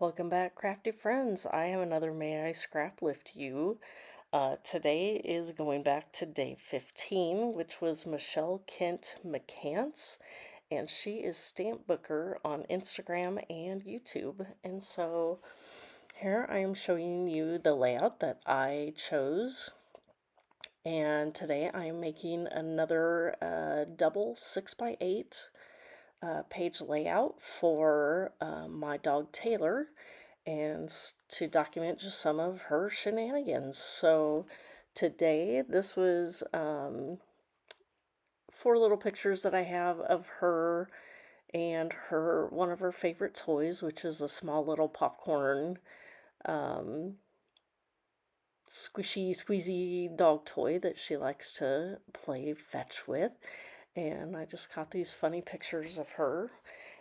Welcome back, crafty friends. I have another May I Scrap Lift You. Today is going back to day 15, which was Michelle Kent McCants, and she is Stamp Booker on Instagram and YouTube. And so here I am showing you the layout that I chose. And today I am making another double 6x8 page layout for my dog Taylor and to document just some of her shenanigans. So today, this was 4 little pictures that I have of her and one of her favorite toys, which is a small little popcorn um, squishy, squeezy dog toy that she likes to play fetch with. And I just caught these funny pictures of her.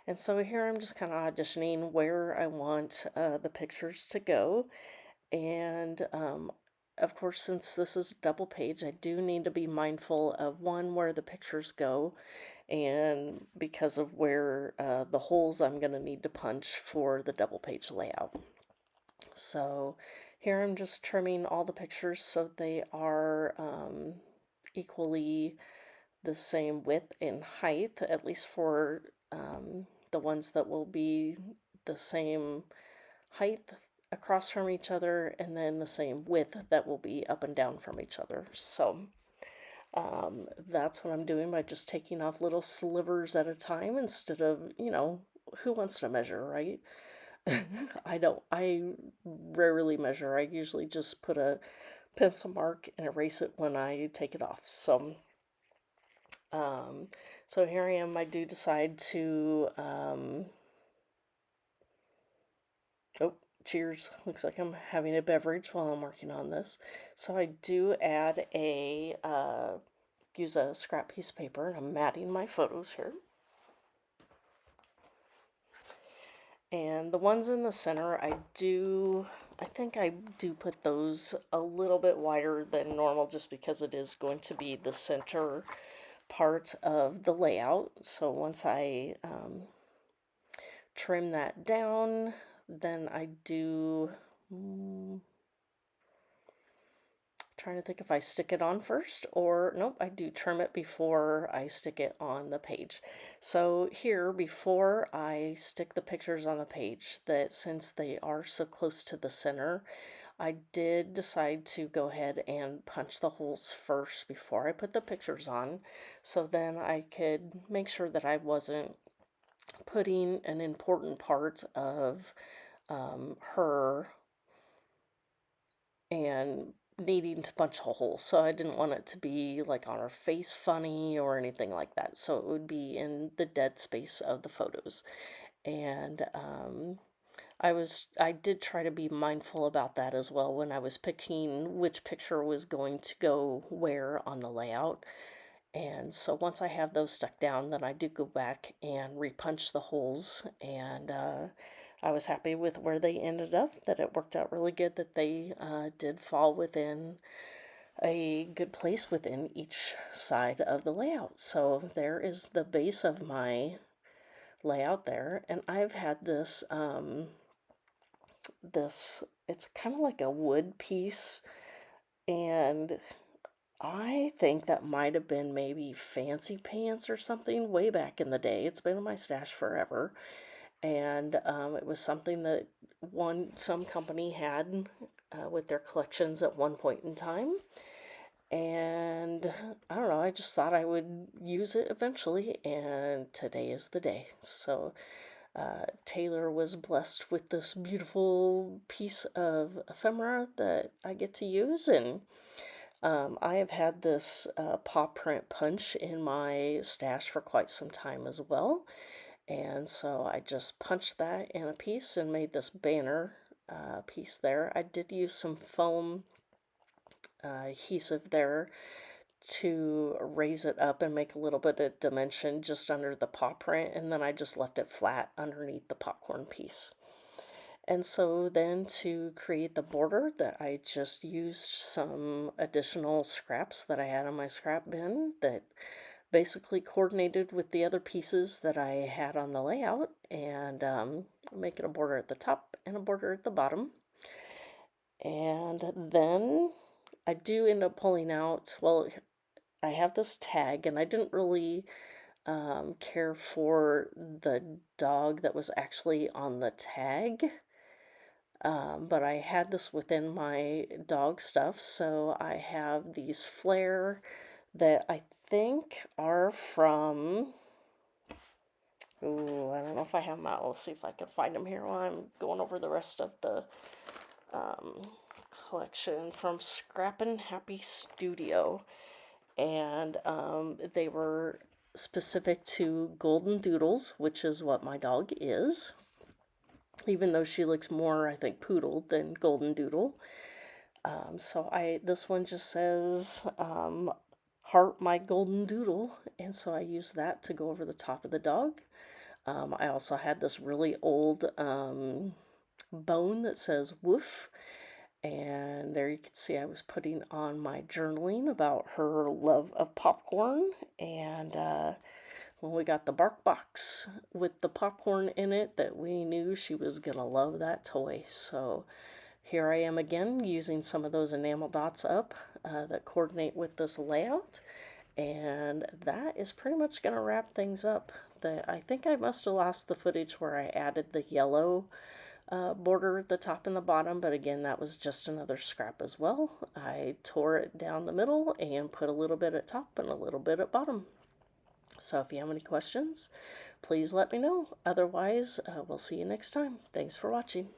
And so here I'm just kind of auditioning where I want the pictures to go. And of course, since this is a double page, I do need to be mindful of one, where the pictures go, and because of where the holes I'm going to need to punch for the double page layout. So here I'm just trimming all the pictures so they are equally the same width and height, at least for the ones that will be the same height across from each other, and then the same width that will be up and down from each other. So that's what I'm doing by just taking off little slivers at a time instead of, who wants to measure, right? I rarely measure. I usually just put a pencil mark and erase it when I take it off. Um, so here I am. I do decide to, oh, cheers. Looks like I'm having a beverage while I'm working on this. So I do add use a scrap piece of paper, and I'm matting my photos here. And the ones in the center, I think I do put those a little bit wider than normal just because it is going to be the center part of the layout. So once I trim that down, then I do, trying to think if I stick it on first, or nope, I do trim it before I stick it on the page. So here, before I stick the pictures on the page, that since they are so close to the center, I did decide to go ahead and punch the holes first before I put the pictures on, so then I could make sure that I wasn't putting an important part of her and needing to punch a hole. So I didn't want it to be like on her face funny or anything like that. So it would be in the dead space of the photos. And I did try to be mindful about that as well when I was picking which picture was going to go where on the layout. And so once I have those stuck down, then I do go back and repunch the holes, and I was happy with where they ended up, that it worked out really good, that they did fall within a good place within each side of the layout. So there is the base of my layout there, and I've had this, it's kind of like a wood piece, and I think that might have been maybe Fancy Pants or something way back in the day. It's been in my stash forever. And it was something that some company had with their collections at one point in time. And I don't know, I just thought I would use it eventually, and today is the day. So Taylor was blessed with this beautiful piece of ephemera that I get to use, and I have had this paw print punch in my stash for quite some time as well. And so I just punched that in a piece and made this banner piece there. I did use some foam adhesive there to raise it up and make a little bit of dimension just under the paw print, and then I just left it flat underneath the popcorn piece. And so then to create the border, that I just used some additional scraps that I had in my scrap bin that basically coordinated with the other pieces that I had on the layout, and making a border at the top and a border at the bottom. And then I do end up pulling out, well, I have this tag, and I didn't really care for the dog that was actually on the tag. But I had this within my dog stuff, so I have these flair that I think are from. Ooh, I don't know if I have them out. Let's see if I can find them here while I'm going over the rest of the um, collection from Scrappin' Happy Studio. And they were specific to Goldendoodles, which is what my dog is, even though she looks more, I think, poodle than Goldendoodle. So this one just says, heart my Goldendoodle, and so I use that to go over the top of the dog. I also had this really old bone that says woof, and there you can see I was putting on my journaling about her love of popcorn. And when we got the bark box with the popcorn in it, that we knew she was gonna love that toy. So here I am again using some of those enamel dots up that coordinate with this layout. And that is pretty much going to wrap things up. I think I must have lost the footage where I added the yellow border at the top and the bottom, but again, that was just another scrap as well. I tore it down the middle and put a little bit at top and a little bit at bottom. So if you have any questions, please let me know. Otherwise, we'll see you next time. Thanks for watching.